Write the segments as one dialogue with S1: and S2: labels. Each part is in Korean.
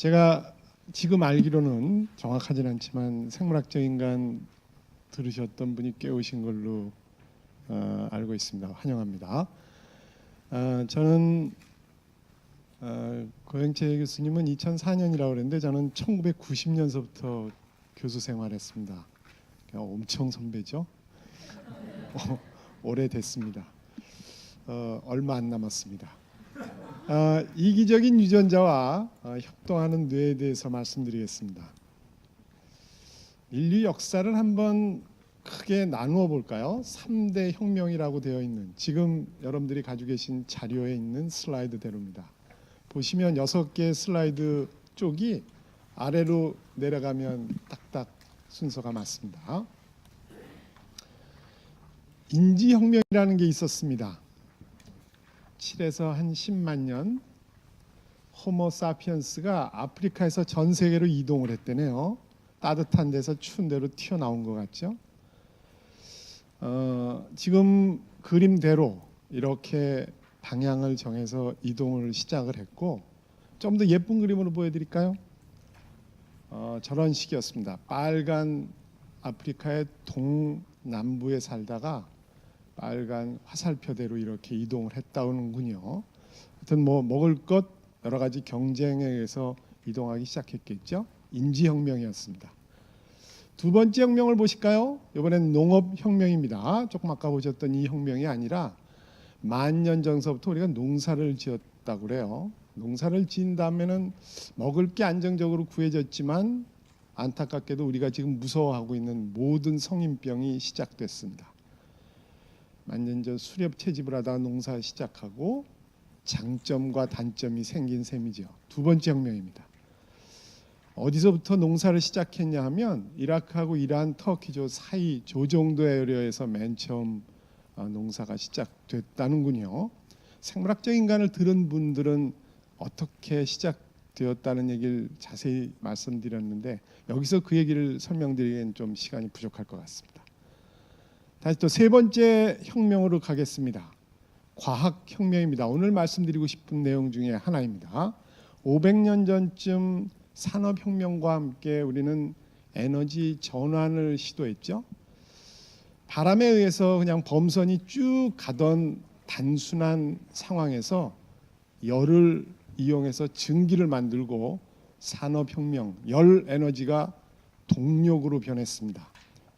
S1: 제가 지금 알기로는 정확하진 않지만 생물학적 인간 들으셨던 분이 꽤 오신 걸로 알고 있습니다. 환영합니다. 저는 고영채 교수님은 2004년이라고 그랬는데 저는 1990년서부터 교수 생활했습니다. 엄청 선배죠. 오래됐습니다. 얼마 안 남았습니다. 이기적인 유전자와 협동하는 뇌에 대해서 말씀드리겠습니다. 인류 역사를 한번 크게 나누어 볼까요? 3대 혁명이라고 되어 있는 지금 여러분들이 가지고 계신 자료에 있는 슬라이드대로입니다. 보시면 6개의 슬라이드 쪽이 아래로 내려가면 딱딱 순서가 맞습니다. 인지혁명이라는 게 있었습니다. 7에서 한 10만 년 호모사피엔스가 아프리카에서 전 세계로 이동을 했대네요. 따뜻한 데서 추운 데로 튀어나온 것 같죠. 지금 그림대로 이렇게 방향을 정해서 이동을 시작을 했고, 좀 더 예쁜 그림으로 보여드릴까요? 저런 식이었습니다. 빨간 아프리카의 동남부에 살다가 빨간 화살표대로 이렇게 이동을 했다는군요. 하여튼 뭐 먹을 것 여러 가지 경쟁에 의해서 이동하기 시작했겠죠. 인지혁명이었습니다. 두 번째 혁명을 보실까요? 이번엔 농업혁명입니다. 조금 아까 보셨던 이 혁명이 아니라 10,000년 전서부터 우리가 농사를 지었다고 그래요. 농사를 지은 다음에는 먹을 게 안정적으로 구해졌지만 안타깝게도 우리가 지금 무서워하고 있는 모든 성인병이 시작됐습니다. 10,000년 전 수렵 채집을 하다가 농사 시작하고 장점과 단점이 생긴 셈이죠. 두 번째 혁명입니다. 어디서부터 농사를 시작했냐 하면 이라크하고 이란, 터키조 사이 조 정도의 에리어에서 맨 처음 농사가 시작됐다는군요. 생물학적 인간을 들은 분들은 어떻게 시작되었다는 얘기를 자세히 말씀드렸는데 여기서 그 얘기를 설명드리기엔 좀 시간이 부족할 것 같습니다. 다시 또 세 번째 혁명으로 가겠습니다. 과학혁명입니다. 오늘 말씀드리고 싶은 내용 중에 하나입니다. 500년 전쯤 산업혁명과 함께 우리는 에너지 전환을 시도했죠. 바람에 의해서 그냥 범선이 쭉 가던 단순한 상황에서 열을 이용해서 전기를 만들고 산업혁명, 열 에너지가 동력으로 변했습니다.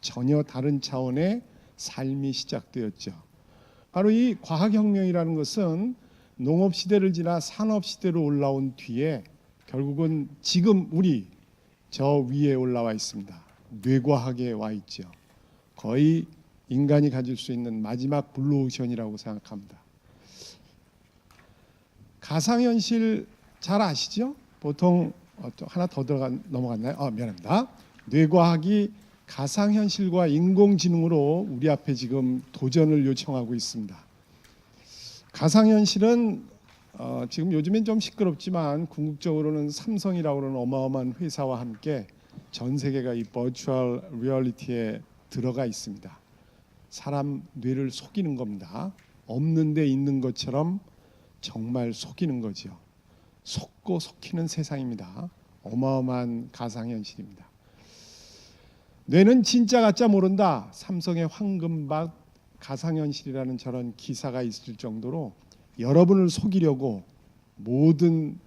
S1: 전혀 다른 차원의 삶이 시작되었죠. 바로 이 과학혁명이라는 것은 농업시대를 지나 산업시대로 올라온 뒤에 결국은 지금 우리 저 위에 올라와 있습니다. 뇌과학에 와 있죠. 거의 인간이 가질 수 있는 마지막 블루오션이라고 생각합니다. 가상현실 잘 아시죠? 보통 하나 더 넘어갔나요? 미안합니다. 뇌과학이 가상현실과 인공지능으로 우리 앞에 지금 도전을 요청하고 있습니다. 가상현실은 지금 요즘엔 좀 시끄럽지만 궁극적으로는 삼성이라고 하는 어마어마한 회사와 함께 전 세계가 이 버추얼 리얼리티에 들어가 있습니다. 사람 뇌를 속이는 겁니다. 없는 데 있는 것처럼 정말 속이는 거죠. 속고 속히는 세상입니다. 어마어마한 가상현실입니다. 뇌는 진짜 가짜 모른다. 삼성의 황금박 가상현실이라는 저런 기사가 있을 정도로 여러분을 속이려고 모든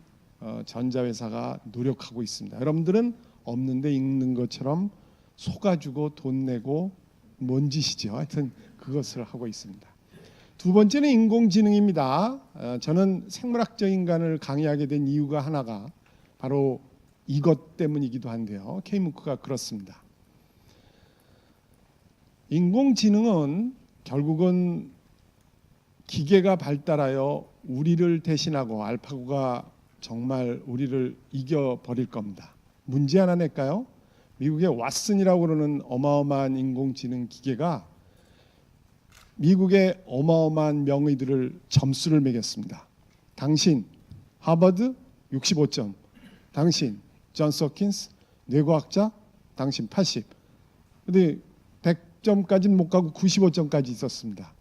S1: 전자회사가 노력하고 있습니다. 여러분들은 없는데 있는 것처럼 속아주고 돈 내고 뭔 짓이죠. 하여튼 그것을 하고 있습니다. 두 번째는 인공지능입니다. 저는 생물학적 인간을 강의하게 된 이유가 하나가 바로 이것 때문이기도 한데요. 케이무크가 그렇습니다. 인공지능은 결국은 기계가 발달하여 우리를 대신하고 알파고가 정말 우리를 이겨버릴 겁니다. 문제 하나 낼까요? 미국의 왓슨이라고 그러는 어마어마한 인공지능 기계가 미국의 어마어마한 명의들을 점수를 매겼습니다. 당신 하버드 65점, 당신 존스 홉킨스 뇌과학자 당신 80. 근데 100점까지는 못 가고 95점까지 있었습니다.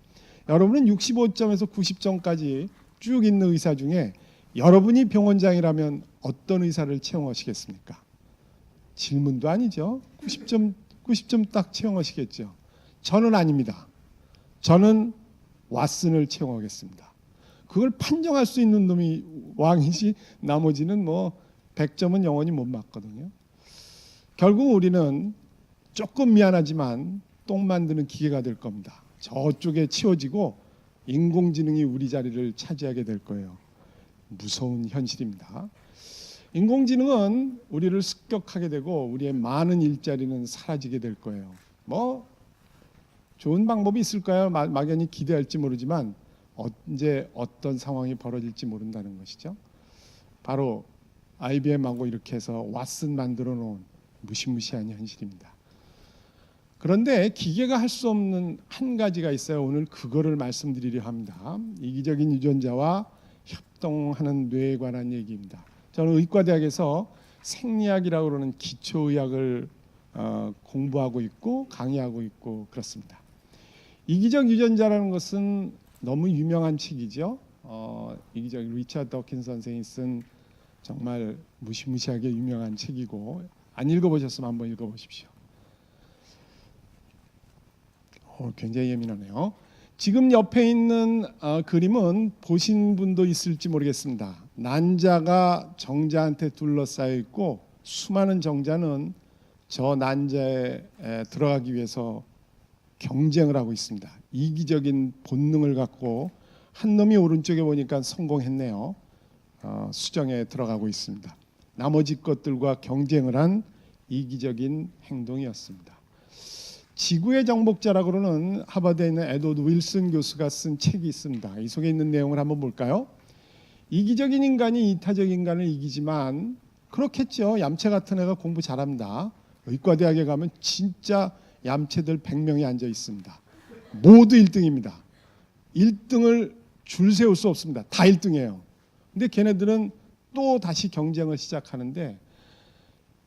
S1: 여러분은 65점에서 90점까지 쭉 있는 의사 중에 여러분이 병원장이라면 어떤 의사를 채용하시겠습니까? 질문도 아니죠. 90점 딱 채용하시겠죠. 저는 아닙니다. 저는 왓슨을 채용하겠습니다. 그걸 판정할 수 있는 놈이 왕이지 나머지는 뭐 100점은 영원히 못 맞거든요. 결국 우리는 조금 미안하지만 똥 만드는 기계가 될 겁니다. 저쪽에 치워지고 인공지능이 우리 자리를 차지하게 될 거예요. 무서운 현실입니다. 인공지능은 우리를 습격하게 되고 우리의 많은 일자리는 사라지게 될 거예요. 뭐 좋은 방법이 있을까요? 막연히 기대할지 모르지만 언제 어떤 상황이 벌어질지 모른다는 것이죠. 바로 IBM하고 이렇게 해서 왓슨 만들어 놓은 무시무시한 현실입니다. 그런데 기계가 할 수 없는 한 가지가 있어요. 오늘 그거를 말씀드리려 합니다. 이기적인 유전자와 협동하는 뇌에 관한 얘기입니다. 저는 의과대학에서 생리학이라고 그러는 기초의학을 공부하고 있고 강의하고 있고 그렇습니다. 이기적 유전자라는 것은 너무 유명한 책이죠. 이기적 리처드 더킨 선생이 쓴 정말 무시무시하게 유명한 책이고 안 읽어보셨으면 한번 읽어보십시오. 굉장히 예민하네요. 지금 옆에 있는 그림은 보신 분도 있을지 모르겠습니다. 난자가 정자한테 둘러싸여 있고 수많은 정자는 저 난자에 들어가기 위해서 경쟁을 하고 있습니다. 이기적인 본능을 갖고 한 놈이 오른쪽에 보니까 성공했네요. 수정에 들어가고 있습니다. 나머지 것들과 경쟁을 한 이기적인 행동이었습니다. 지구의 정복자라고 그러는 하버드에 있는 에드워드 윌슨 교수가 쓴 책이 있습니다. 이 속에 있는 내용을 한번 볼까요? 이기적인 인간이 이타적 인간을 이기지만 그렇겠죠. 얌체 같은 애가 공부 잘합니다. 의과대학에 가면 진짜 얌체들 100명이 앉아 있습니다. 모두 1등입니다. 1등을 줄 세울 수 없습니다. 다 1등이에요. 근데 걔네들은 또 다시 경쟁을 시작하는데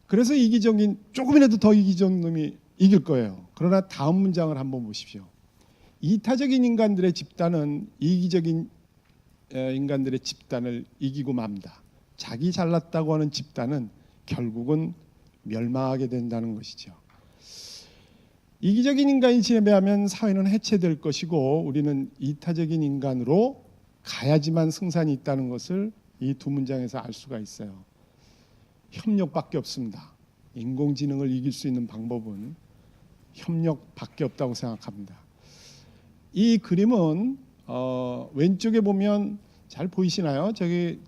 S1: 그래서 이기적인 조금이라도 더 이기적인 놈이 이길 거예요. 그러나 다음 문장을 한번 보십시오. 이타적인 인간들의 집단은 이기적인 인간들의 집단을 이기고 맙니다. 자기 잘났다고 하는 집단은 결국은 멸망하게 된다는 것이죠. 이기적인 인간이 지배하면 사회는 해체될 것이고 우리는 이타적인 인간으로 가야지만 승산이 있다는 것을 이 두 문장에서 알 수가 있어요. 협력밖에 없습니다. 인공지능을 이길 수 있는 방법은 협력밖에 없다고 생각합니다. 이 그림은 왼쪽에 보면 잘 보이시나요? 저기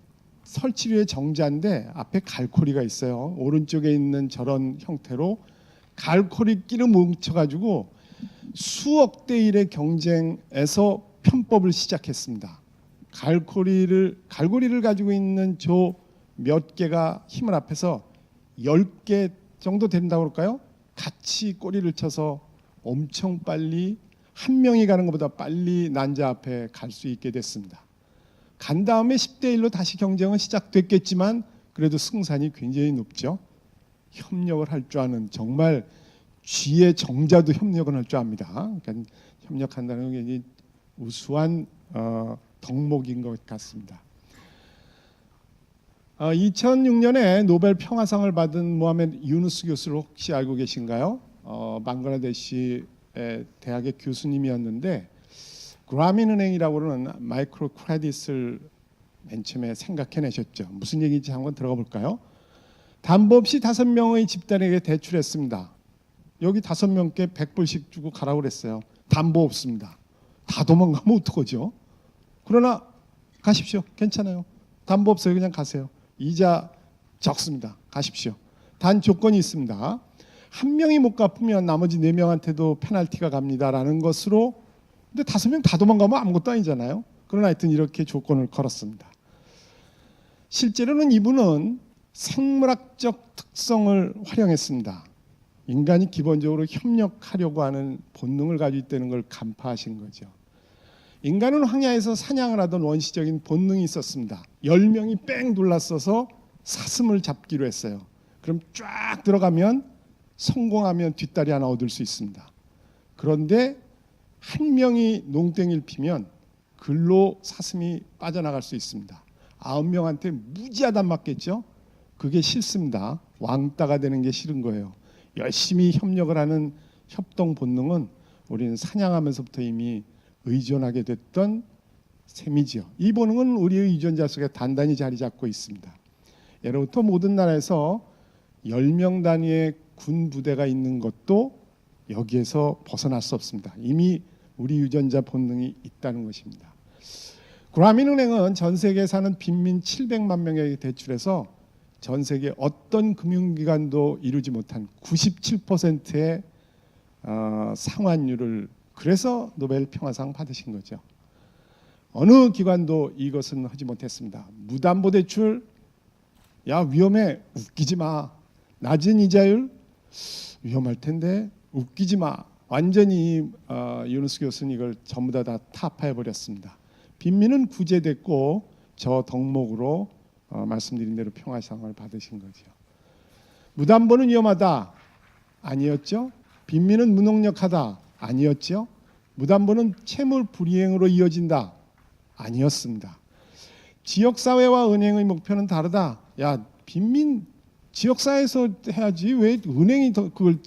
S1: 설치류의 정자인데 앞에 갈고리가 있어요. 오른쪽에 있는 저런 형태로 갈고리 끼를 뭉쳐가지고 수억 대 1의 경쟁에서 편법을 시작했습니다. 갈고리를 가지고 있는 저 몇 개가 힘을 합해서 10개 정도 된다고 그럴까요? 같이 꼬리를 쳐서 엄청 빨리 한 명이 가는 것보다 빨리 난자 앞에 갈 수 있게 됐습니다. 간 다음에 10대 1로 다시 경쟁은 시작됐겠지만 그래도 승산이 굉장히 높죠. 협력을 할 줄 아는 정말 쥐의 정자도 협력을 할 줄 압니다. 그러니까 협력한다는 게 우수한 덕목인 것 같습니다. 2006년에 노벨 평화상을 받은 모하메드 유누스 교수를 혹시 알고 계신가요? 방글라데시의 대학의 교수님이었는데 그라민은행이라고 하는 마이크로 크레딧을 맨 처음에 생각해내셨죠. 무슨 얘기인지 한번 들어가 볼까요? 담보 없이 5명의 집단에게 대출했습니다. 여기 5명께 100불씩 주고 가라고 그랬어요. 담보 없습니다. 다 도망가면 어떡하죠? 그러나 가십시오. 괜찮아요. 담보 없어요. 그냥 가세요. 이자 적습니다. 가십시오. 단 조건이 있습니다. 한 명이 못 갚으면 나머지 4명한테도 페널티가 갑니다라는 것으로. 근데 5명 다 도망가면 아무것도 아니잖아요. 그러나 하여튼 이렇게 조건을 걸었습니다. 실제로는 이분은 생물학적 특성을 활용했습니다. 인간이 기본적으로 협력하려고 하는 본능을 가지고 있다는 걸 간파하신 거죠. 인간은 황야에서 사냥을 하던 원시적인 본능이 있었습니다. 10명이 뺑 둘러서서 사슴을 잡기로 했어요. 그럼 쫙 들어가면 성공하면 뒷다리 하나 얻을 수 있습니다. 그런데 한 명이 농땡이를 피면 글로 사슴이 빠져나갈 수 있습니다. 9명한테 무지하단 맞겠죠. 그게 싫습니다. 왕따가 되는 게 싫은 거예요. 열심히 협력을 하는 협동 본능은 우리는 사냥하면서부터 이미 의존하게 됐던 셈이지요. 이 본능은 우리의 유전자 속에 단단히 자리 잡고 있습니다. 예로부터 모든 나라에서 10명 단위의 군 부대가 있는 것도 여기에서 벗어날 수 없습니다. 이미 우리 유전자 본능이 있다는 것입니다. 그라민은행은 전 세계에 사는 빈민 700만 명에게 대출해서 전 세계 어떤 금융기관도 이루지 못한 97%의 상환율을, 그래서 노벨 평화상 받으신 거죠. 어느 기관도 이것은 하지 못했습니다. 무담보대출, 야 위험해, 웃기지 마. 낮은 이자율, 위험할 텐데 웃기지 마. 완전히 유누스 교수는 이걸 전부 다 타파해 버렸습니다. 빈민은 구제됐고 저 덕목으로 말씀드린 대로 평화상을 받으신 거죠. 무담보는 위험하다, 아니었죠. 빈민은 무능력하다, 아니었죠. 무담보는 채무 불이행으로 이어진다, 아니었습니다. 지역사회와 은행의 목표는 다르다. 야 빈민 지역사회에서 해야지 왜 은행이 더 그걸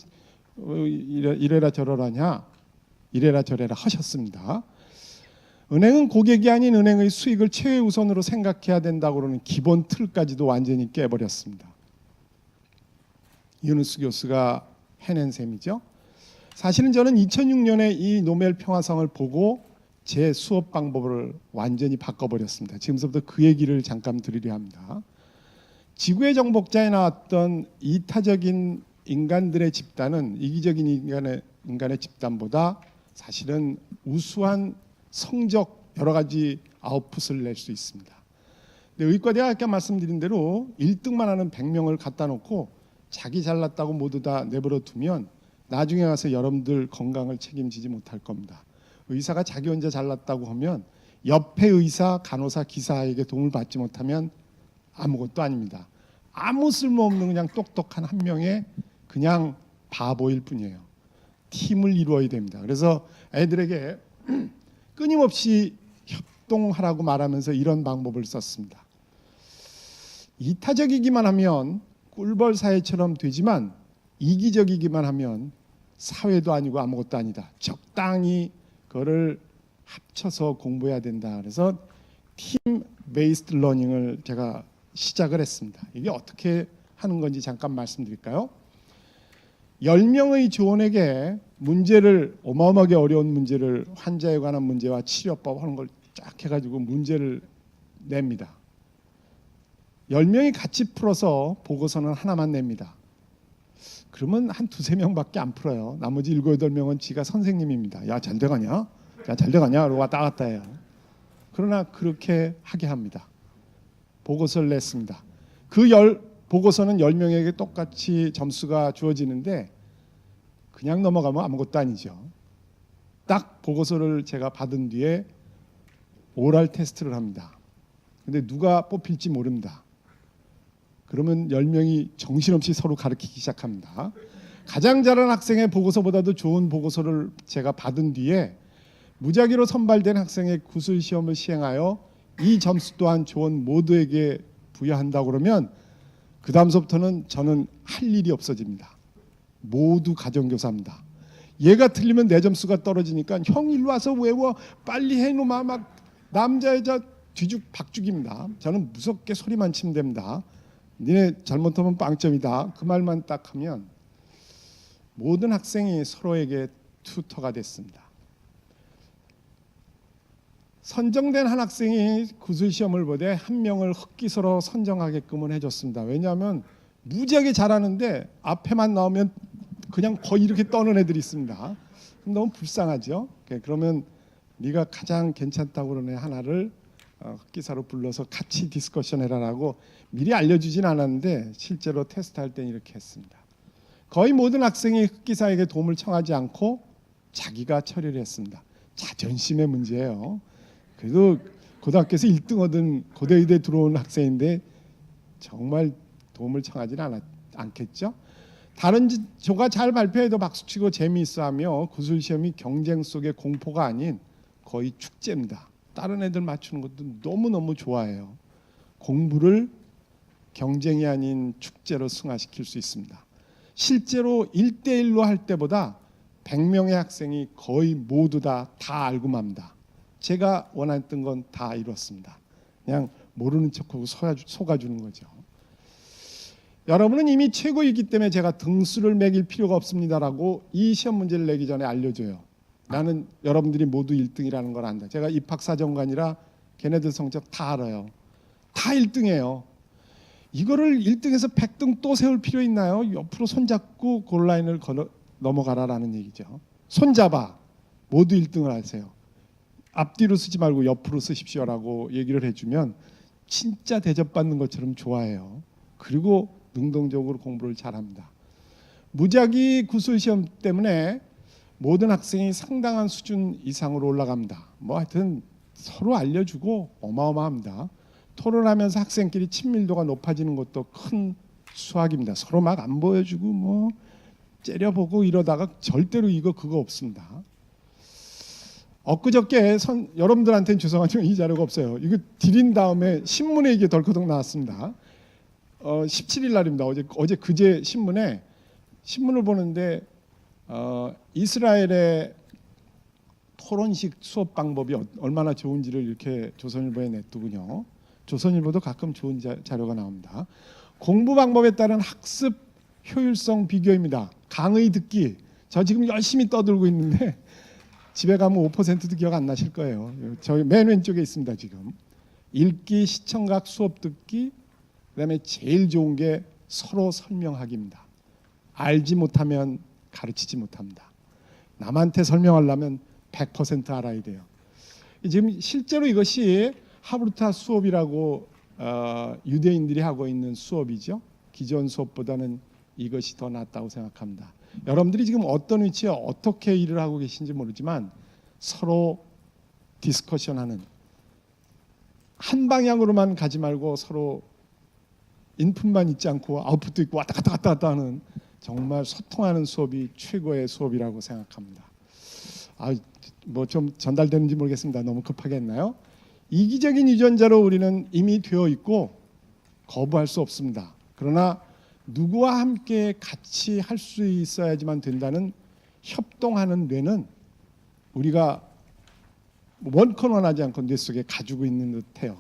S1: 이래라 저래라냐, 이래라 저래라 하셨습니다. 은행은 고객이 아닌 은행의 수익을 최우선으로 생각해야 된다고 그러는 기본 틀까지도 완전히 깨버렸습니다. 유누스 교수가 해낸 셈이죠. 사실은 저는 2006년에 이 노벨 평화상을 보고 제 수업 방법을 완전히 바꿔버렸습니다. 지금부터 그 얘기를 잠깐 드리려 합니다. 지구의 정복자에 나왔던 이타적인 인간들의 집단은 이기적인 인간의 집단보다 사실은 우수한 성적 여러 가지 아웃풋을 낼 수 있습니다. 근데 의과대가 아까 말씀드린 대로 1등만 하는 100명을 갖다 놓고 자기 잘났다고 모두 다 내버려 두면 나중에 가서 여러분들 건강을 책임지지 못할 겁니다. 의사가 자기 혼자 잘났다고 하면 옆에 의사, 간호사, 기사에게 도움을 받지 못하면 아무것도 아닙니다. 아무 쓸모없는 그냥 똑똑한 한 명의 그냥 바보일 뿐이에요. 팀을 이루어야 됩니다. 그래서 애들에게 끊임없이 협동하라고 말하면서 이런 방법을 썼습니다. 이타적이기만 하면 꿀벌 사회처럼 되지만 이기적이기만 하면 사회도 아니고 아무것도 아니다. 적당히 그거를 합쳐서 공부해야 된다. 그래서 팀 베이스드 러닝을 제가 시작을 했습니다. 이게 어떻게 하는 건지 잠깐 말씀드릴까요? 10명의 조원에게 문제를, 어마어마하게 어려운 문제를, 환자에 관한 문제와 치료법 하는 걸 쫙 해가지고 문제를 냅니다. 10명이 같이 풀어서 보고서는 하나만 냅니다. 그러면 한 두세 명밖에 안 풀어요. 나머지 7, 8명은 지가 선생님입니다. 야 잘 돼가냐? 야 잘 돼가냐? 그러고 왔다 갔다 해요. 그러나 그렇게 하게 합니다. 보고서를 냈습니다. 보고서는 10명에게 똑같이 점수가 주어지는데 그냥 넘어가면 아무것도 아니죠. 딱 보고서를 제가 받은 뒤에 오럴 테스트를 합니다. 근데 누가 뽑힐지 모릅니다. 그러면 10명이 정신없이 서로 가르치기 시작합니다. 가장 잘한 학생의 보고서보다도 좋은 보고서를 제가 받은 뒤에 무작위로 선발된 학생의 구술 시험을 시행하여 이 점수 또한 조원 모두에게 부여한다고 그러면 그 다음서부터는 저는 할 일이 없어집니다. 모두 가정교사입니다. 얘가 틀리면 내 점수가 떨어지니까 형 일로 와서 외워, 빨리 해놓으마, 막 남자 여자 박죽입니다. 저는 무섭게 소리만 치면 됩니다. 니네 잘못하면 빵점이다. 그 말만 딱 하면 모든 학생이 서로에게 튜터가 됐습니다. 선정된 한 학생이 구술시험을 보되 한 명을 흑기서로 선정하게끔은 해줬습니다. 왜냐하면 무지하게 잘하는데 앞에만 나오면 그냥 거의 이렇게 떠는 애들이 있습니다. 그럼 너무 불쌍하죠. 그러면 네가 가장 괜찮다고 그러는 애 하나를 흑기사로 불러서 같이 디스커션 해라라고 미리 알려주진 않았는데 실제로 테스트할 때는 이렇게 했습니다. 거의 모든 학생이 흑기사에게 도움을 청하지 않고 자기가 처리를 했습니다. 자존심의 문제예요. 그래도 고등학교에서 1등 얻은 고대의대 들어온 학생인데 정말 도움을 청하지는 않겠죠. 다른 조가 잘 발표해도 박수치고 재미있어하며 구술시험이 경쟁 속의 공포가 아닌 거의 축제입니다. 다른 애들 맞추는 것도 너무너무 좋아해요. 공부를 경쟁이 아닌 축제로 승화시킬 수 있습니다. 실제로 1대1로 할 때보다 100명의 학생이 거의 모두 다 알고 맙니다. 제가 원했던 건 다 이뤘습니다. 그냥 모르는 척하고 속아주는 거죠. 여러분은 이미 최고이기 때문에 제가 등수를 매길 필요가 없습니다라고 이 시험 문제를 내기 전에 알려줘요. 나는 여러분들이 모두 1등이라는 걸 안다. 제가 입학사정관이라 걔네들 성적 다 알아요. 다 1등이에요. 이거를 1등에서 100등 또 세울 필요 있나요? 옆으로 손잡고 골라인을 넘어가라라는 얘기죠. 손잡아. 모두 1등을 하세요. 앞뒤로 쓰지 말고 옆으로 쓰십시오라고 얘기를 해주면 진짜 대접받는 것처럼 좋아해요. 그리고 능동적으로 공부를 잘합니다. 무작위 구술시험 때문에 모든 학생이 상당한 수준 이상으로 올라갑니다. 뭐 하여튼 서로 알려주고 어마어마합니다. 토론하면서 학생끼리 친밀도가 높아지는 것도 큰 수학입니다. 서로 막 안 보여주고 뭐 째려보고 이러다가 절대로 이거 그거 없습니다. 엊그저께 여러분들한테는 죄송하지만 이 자료가 없어요. 이거 드린 다음에 신문에 이게 덜커덕 나왔습니다. 17일 날입니다. 어제 그제 신문을 보는데 이스라엘의 토론식 수업 방법이 얼마나 좋은지를 이렇게 조선일보에 냈더군요. 조선일보도 가끔 좋은 자료가 나옵니다. 공부 방법에 따른 학습 효율성 비교입니다. 강의 듣기. 저 지금 열심히 떠들고 있는데 집에 가면 5%도 기억 안 나실 거예요. 저희 맨 왼쪽에 있습니다. 지금 읽기, 시청각, 수업 듣기. 그다음에 제일 좋은 게 서로 설명하기입니다. 알지 못하면 가르치지 못합니다. 남한테 설명하려면 100% 알아야 돼요. 지금 실제로 이것이 하브루타 수업이라고 유대인들이 하고 있는 수업이죠. 기존 수업보다는 이것이 더 낫다고 생각합니다. 여러분들이 지금 어떤 위치에 어떻게 일을 하고 계신지 모르지만 서로 디스커션하는, 한 방향으로만 가지 말고 서로 인풋만 있지 않고 아웃풋도 있고 왔다 갔다 하는 정말 소통하는 수업이 최고의 수업이라고 생각합니다. 뭐 좀 전달되는지 모르겠습니다. 너무 급하게 했나요? 이기적인 유전자로 우리는 이미 되어 있고 거부할 수 없습니다. 그러나 누구와 함께 같이 할 수 있어야지만 된다는 협동하는 뇌는 우리가 원컨원하지 않고 뇌 속에 가지고 있는 듯해요.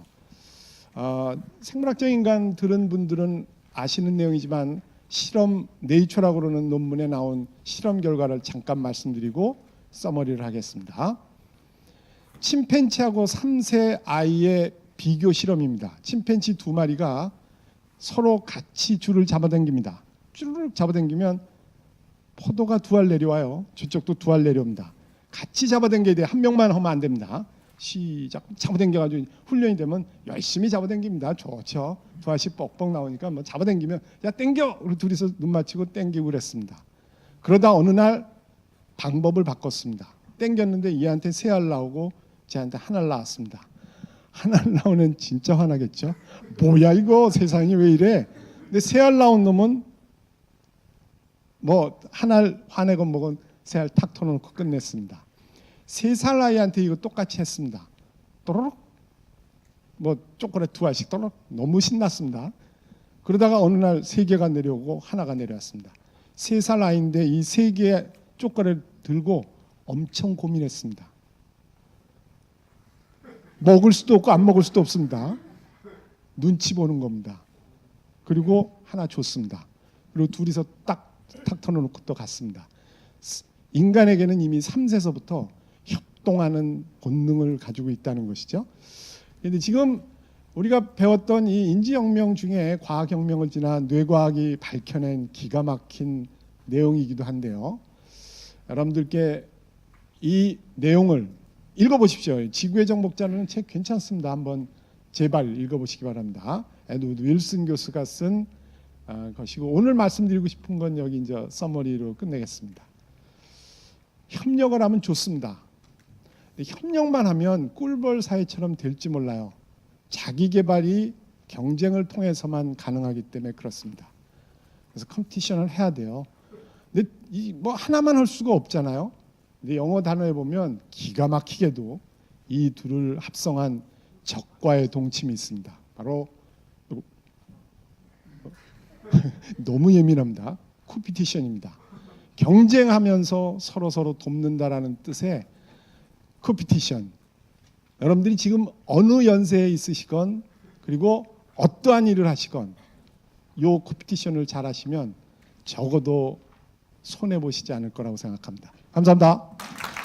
S1: 생물학적 인간 들은 분들은 아시는 내용이지만 실험 네이처라고 그러는 논문에 나온 실험 결과를 잠깐 말씀드리고 서머리를 하겠습니다. 침팬지하고 3세 아이의 비교 실험입니다. 침팬지 2마리가 서로 같이 줄을 잡아당깁니다. 줄을 잡아당기면 포도가 2알 내려와요. 저쪽도 2알 내려옵니다. 같이 잡아당겨야 돼요. 한 명만 하면 안 됩니다. 시작. 잡아당겨가지고 훈련이 되면 열심히 잡아당깁니다. 좋죠. 2알씩 뻑뻑 나오니까 뭐 잡아당기면 야 땡겨! 우리 둘이서 눈 맞추고 땡기고 그랬습니다. 그러다 어느 날 방법을 바꿨습니다. 땡겼는데 얘한테 3알 나오고 쟤한테 1알 나왔습니다. 1알 나오면 진짜 화나겠죠. 뭐야 이거 세상이 왜 이래. 근데 3알 나온 놈은 뭐 1알 화내건 뭐건 3알 탁 터놓고 끝냈습니다. 3살 아이한테 이거 똑같이 했습니다. 또로록 뭐 초콜릿 2알씩 또로록 너무 신났습니다. 그러다가 어느 날 3개가 내려오고 하나가 내려왔습니다. 3살 아이인데 이 3개의 초콜릿 들고 엄청 고민했습니다. 먹을 수도 없고 안 먹을 수도 없습니다. 눈치 보는 겁니다. 그리고 하나 줬습니다. 그리고 둘이서 탁 털어놓고 또 갔습니다. 인간에게는 이미 3세서부터 협동하는 본능을 가지고 있다는 것이죠. 그런데 지금 우리가 배웠던 이 인지혁명 중에 과학혁명을 지나 뇌과학이 밝혀낸 기가 막힌 내용이기도 한데요. 여러분들께 이 내용을 읽어보십시오. 지구의 정복자는 책 괜찮습니다. 한번 제발 읽어보시기 바랍니다. 에드워드 윌슨 교수가 쓴 것이고 오늘 말씀드리고 싶은 건 여기 이제 서머리로 끝내겠습니다. 협력을 하면 좋습니다. 협력만 하면 꿀벌 사회처럼 될지 몰라요. 자기 개발이 경쟁을 통해서만 가능하기 때문에 그렇습니다. 그래서 컴피티션을 해야 돼요. 근데 뭐 하나만 할 수가 없잖아요. 근데 영어 단어에 보면 기가 막히게도 이 둘을 합성한 적과의 동침이 있습니다. 바로 너무 예민합니다. 코피티션입니다. 경쟁하면서 서로 돕는다라는 뜻의 코피티션. 여러분들이 지금 어느 연세에 있으시건 그리고 어떠한 일을 하시건 요 코피티션을 잘 하시면 적어도 손해 보시지 않을 거라고 생각합니다. 감사합니다.